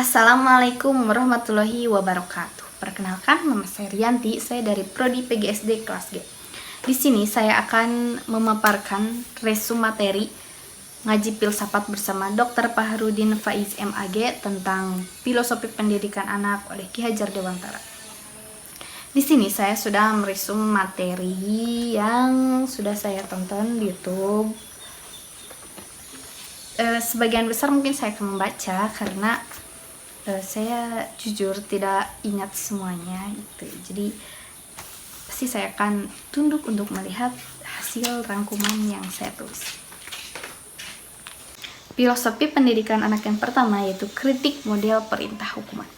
Assalamualaikum warahmatullahi wabarakatuh. Perkenalkan, nama saya Rianti, saya dari Prodi PGSD kelas G. Di sini saya akan memaparkan resume materi ngaji filsafat bersama Dr. Fahrudin Faiz MAG tentang filosofi pendidikan anak oleh Ki Hajar Dewantara. Di sini saya sudah meresum materi yang sudah saya tonton di YouTube. Sebagian besar mungkin saya akan membaca karena saya jujur tidak ingat semuanya gitu. Jadi pasti saya akan tunduk untuk melihat hasil rangkuman yang saya tulis. Filosofi pendidikan anak yang pertama yaitu kritik model perintah hukuman.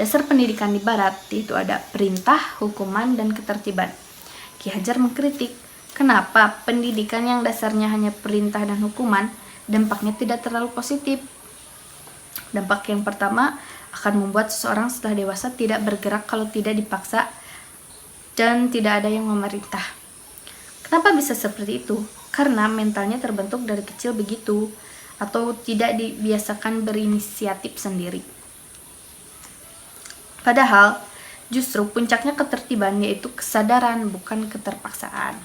Dasar pendidikan di barat yaitu ada perintah, hukuman, dan ketertiban. Ki Hajar mengkritik kenapa pendidikan yang dasarnya hanya perintah dan hukuman dampaknya tidak terlalu positif. Dampak yang pertama akan membuat seseorang setelah dewasa tidak bergerak kalau tidak dipaksa dan tidak ada yang memerintah. Kenapa bisa seperti itu? Karena mentalnya terbentuk dari kecil begitu atau tidak dibiasakan berinisiatif sendiri. Padahal justru puncaknya ketertiban yaitu kesadaran bukan keterpaksaan.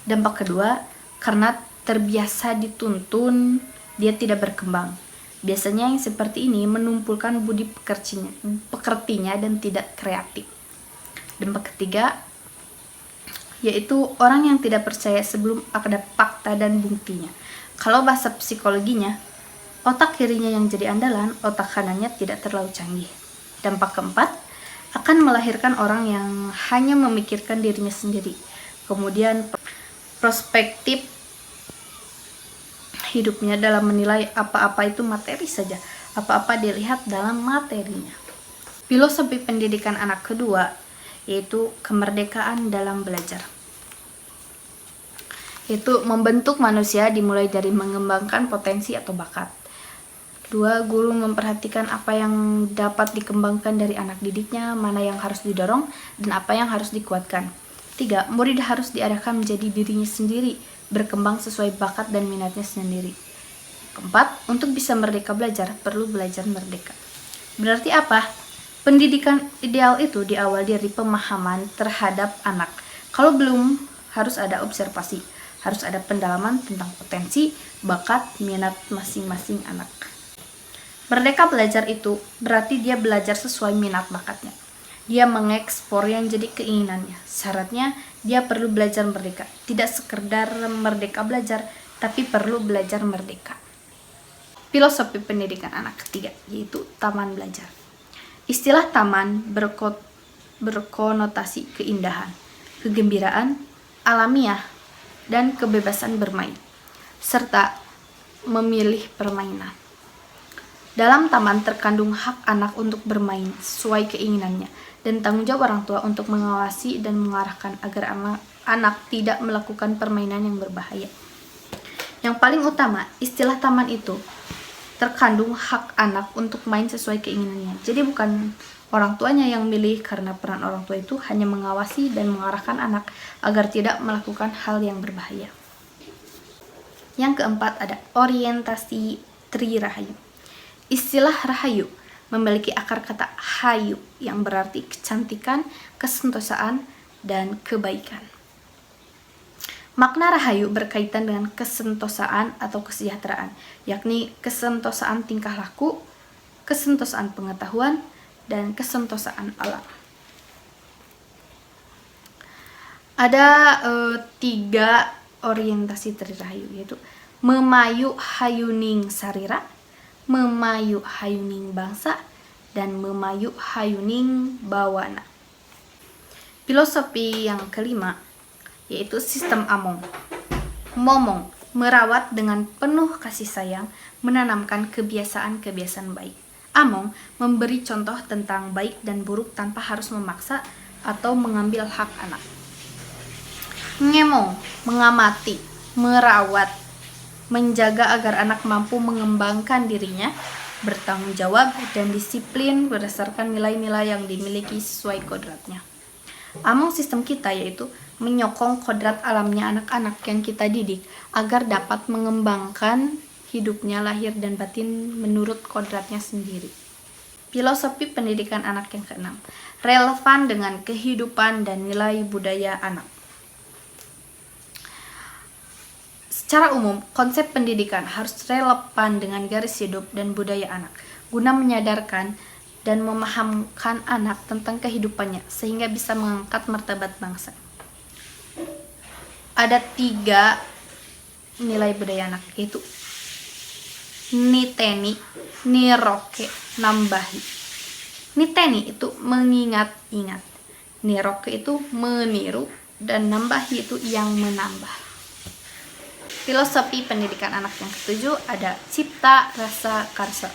Dampak kedua, karena terbiasa dituntun, dia tidak berkembang. Biasanya yang seperti ini menumpulkan budi pekertinya dan tidak kreatif. Dampak ketiga, yaitu orang yang tidak percaya sebelum ada fakta dan buktinya. Kalau bahasa psikologinya, otak kirinya yang jadi andalan, otak kanannya tidak terlalu canggih. Dampak keempat, akan melahirkan orang yang hanya memikirkan dirinya sendiri. Kemudian perspektif hidupnya dalam menilai apa-apa itu materi saja, apa-apa dilihat dalam materinya. Filosofi pendidikan anak kedua yaitu kemerdekaan dalam belajar, yaitu membentuk manusia dimulai dari mengembangkan potensi atau bakat. 2. Guru memperhatikan apa yang dapat dikembangkan dari anak didiknya, mana yang harus didorong dan apa yang harus dikuatkan. 3. Murid harus diarahkan menjadi dirinya sendiri, berkembang sesuai bakat dan minatnya sendiri. 4. Untuk bisa merdeka belajar, perlu belajar merdeka. Berarti apa? Pendidikan ideal itu diawali dari pemahaman terhadap anak. Kalau belum, harus ada observasi, harus ada pendalaman tentang potensi, bakat, minat masing-masing anak. Merdeka belajar itu berarti dia belajar sesuai minat bakatnya. Dia mengekspor yang jadi keinginannya. Syaratnya dia perlu belajar merdeka. Tidak sekedar merdeka belajar, tapi perlu belajar merdeka. Filosofi pendidikan anak ketiga, yaitu taman belajar. Istilah taman berkonotasi keindahan, kegembiraan, alamiah, dan kebebasan bermain, serta memilih permainan. Dalam taman terkandung hak anak untuk bermain sesuai keinginannya dan tanggung jawab orang tua untuk mengawasi dan mengarahkan agar anak tidak melakukan permainan yang berbahaya. Yang paling utama, istilah taman itu terkandung hak anak untuk main sesuai keinginannya. Jadi bukan orang tuanya yang milih, karena peran orang tua itu hanya mengawasi dan mengarahkan anak agar tidak melakukan hal yang berbahaya. Yang keempat ada orientasi Tri Rahayu. Istilah rahayu memiliki akar kata hayu yang berarti kecantikan, kesentosaan, dan kebaikan. Makna rahayu berkaitan dengan kesentosaan atau kesejahteraan, yakni kesentosaan tingkah laku, kesentosaan pengetahuan, dan kesentosaan alam. Ada 3 orientasi Tri Rahayu, yaitu memayu hayuning sarira, memayu hayuning bangsa, dan memayu hayuning bawana. Filosofi yang kelima yaitu sistem Among. Momong, merawat dengan penuh kasih sayang, menanamkan kebiasaan-kebiasaan baik. Among memberi contoh tentang baik dan buruk tanpa harus memaksa atau mengambil hak anak. Ngemong, mengamati, merawat, menjaga agar anak mampu mengembangkan dirinya, bertanggung jawab, dan disiplin berdasarkan nilai-nilai yang dimiliki sesuai kodratnya. Among sistem kita yaitu menyokong kodrat alamnya anak-anak yang kita didik agar dapat mengembangkan hidupnya lahir dan batin menurut kodratnya sendiri. Filosofi pendidikan anak yang keenam, relevan dengan kehidupan dan nilai budaya anak. Secara umum, konsep pendidikan harus relevan dengan garis hidup dan budaya anak, guna menyadarkan dan memahamkan anak tentang kehidupannya, sehingga bisa mengangkat martabat bangsa. Ada 3 nilai budaya anak, yaitu niteni, niroke, nambahi. Niteni itu mengingat-ingat, niroke itu meniru, dan nambahi itu yang menambah. Filosofi pendidikan anak yang ketujuh ada cipta, rasa, karsa.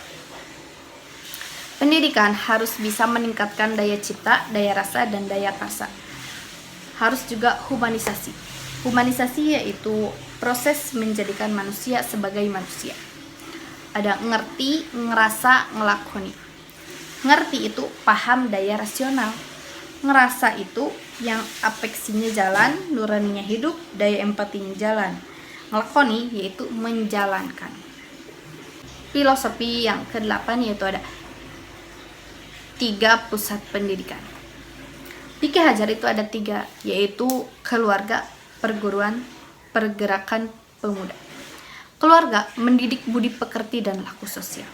Pendidikan harus bisa meningkatkan daya cipta, daya rasa, dan daya karsa. Harus juga humanisasi. Humanisasi yaitu proses menjadikan manusia sebagai manusia. Ada ngerti, ngerasa, ngelakoni. Ngerti itu paham daya rasional. Ngerasa itu yang apeksinya jalan, nuraninya hidup, daya empatinya jalan. Ngelakoni yaitu menjalankan. Filosofi yang ke-8 yaitu ada 3 pusat pendidikan. Pikir Hajar itu ada 3, yaitu keluarga, perguruan, pergerakan pemuda. Keluarga mendidik budi pekerti dan laku sosial.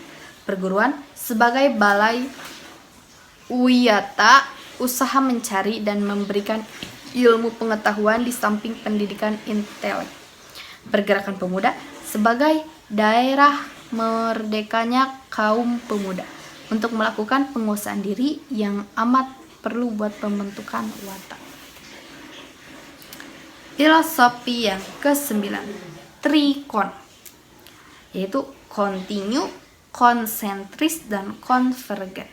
Perguruan sebagai balai wiyata, usaha mencari dan memberikan ilmu pengetahuan di samping pendidikan intelek. Pergerakan pemuda sebagai daerah merdekanya kaum pemuda untuk melakukan penguasaan diri yang amat perlu buat pembentukan watak. Filosofi yang ke-9, trikon, yaitu kontinu, konsentris, dan konvergen.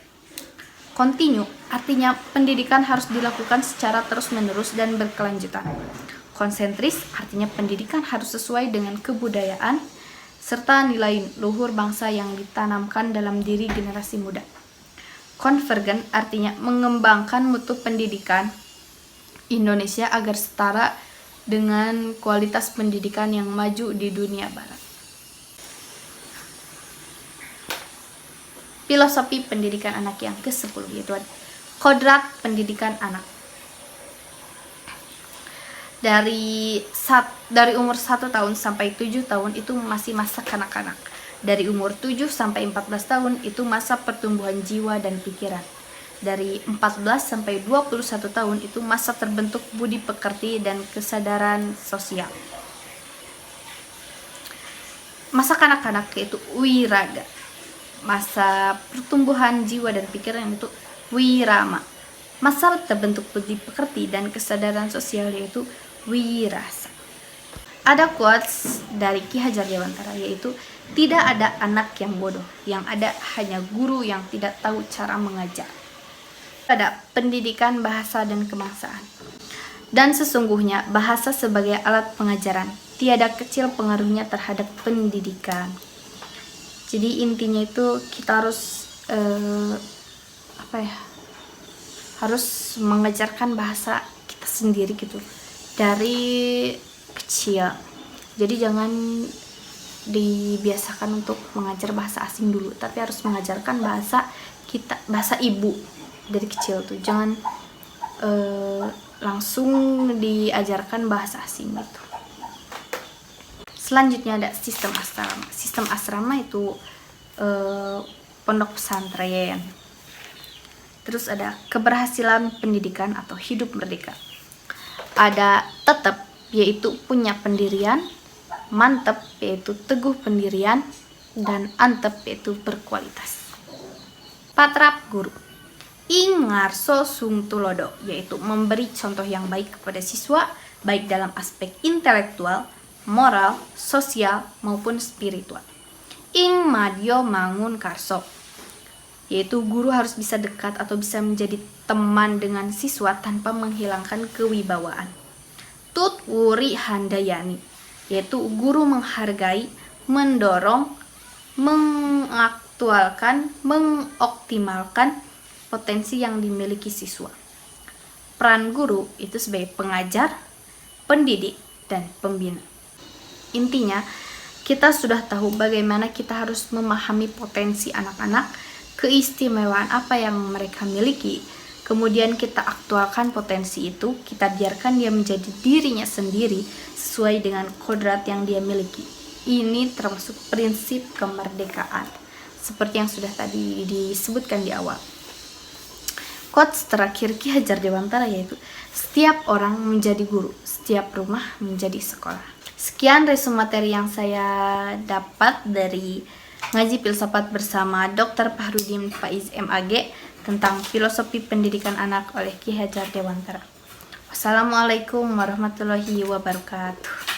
Kontinu artinya pendidikan harus dilakukan secara terus-menerus dan berkelanjutan. Konsentris artinya pendidikan harus sesuai dengan kebudayaan serta nilai luhur bangsa yang ditanamkan dalam diri generasi muda. Konvergen artinya mengembangkan mutu pendidikan Indonesia agar setara dengan kualitas pendidikan yang maju di dunia barat. Filosofi pendidikan anak yang ke-10 yaitu kodrat pendidikan anak. Dari umur 1 tahun sampai 7 tahun itu masih masa kanak-kanak. Dari umur 7 sampai 14 tahun itu masa pertumbuhan jiwa dan pikiran. Dari 14 sampai 21 tahun itu masa terbentuk budi pekerti dan kesadaran sosial. Masa kanak-kanak yaitu wiraga. Masa pertumbuhan jiwa dan pikiran itu wirama. Masa terbentuk budi pekerti dan kesadaran sosial yaitu wirasa. Ada quotes dari Ki Hajar Dewantara yaitu tidak ada anak yang bodoh, yang ada hanya guru yang tidak tahu cara mengajar. Ada pendidikan bahasa dan kebangsaan. Dan sesungguhnya bahasa sebagai alat pengajaran tiada kecil pengaruhnya terhadap pendidikan. Jadi intinya itu kita harus harus mengajarkan bahasa kita sendiri gitu dari kecil. Jadi jangan dibiasakan untuk mengajar bahasa asing dulu, tapi harus mengajarkan bahasa kita, bahasa ibu dari kecil tuh. Jangan langsung diajarkan bahasa asing gitu. Selanjutnya ada sistem asrama. Sistem asrama itu pondok pesantren. Terus ada keberhasilan pendidikan atau hidup merdeka. Ada tetap yaitu punya pendirian, mantep yaitu teguh pendirian, dan antep yaitu berkualitas. Patrap guru. Ingarso sung tulodo yaitu memberi contoh yang baik kepada siswa baik dalam aspek intelektual, moral, sosial maupun spiritual. Ing madyo mangun karso yaitu guru harus bisa dekat atau bisa menjadi teman dengan siswa tanpa menghilangkan kewibawaan. Tut wuri handayani yaitu guru menghargai, mendorong, mengaktualkan, mengoptimalkan potensi yang dimiliki siswa. Peran guru itu sebagai pengajar, pendidik, dan pembina. Intinya, kita sudah tahu bagaimana kita harus memahami potensi anak-anak keistimewaan apa yang mereka miliki, kemudian kita aktualkan potensi itu, kita biarkan dia menjadi dirinya sendiri sesuai dengan kodrat yang dia miliki. Ini termasuk prinsip kemerdekaan, seperti yang sudah tadi disebutkan di awal. Quotes terakhir Ki Hajar Dewantara yaitu, setiap orang menjadi guru, setiap rumah menjadi sekolah. Sekian resume materi yang saya dapat dari Ngaji Filsafat bersama Dr. Fahrudin Faiz MAG tentang filosofi pendidikan anak oleh Ki Hajar Dewantara. Wassalamualaikum warahmatullahi wabarakatuh.